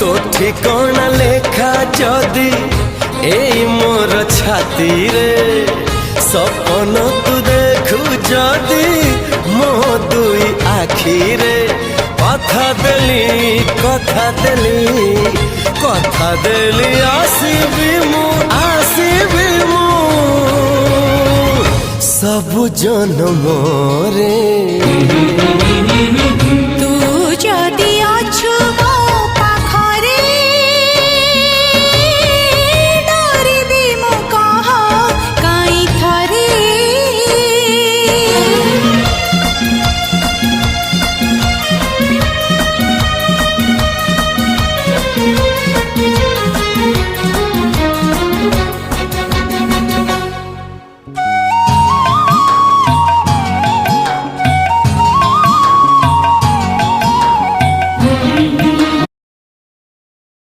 तो ठिकाना लेखा जदि एई मोर छाती रे सपन तू देखु जदि मो दुई आखी रे कथा देली आसीबी मु सब जन्म रे।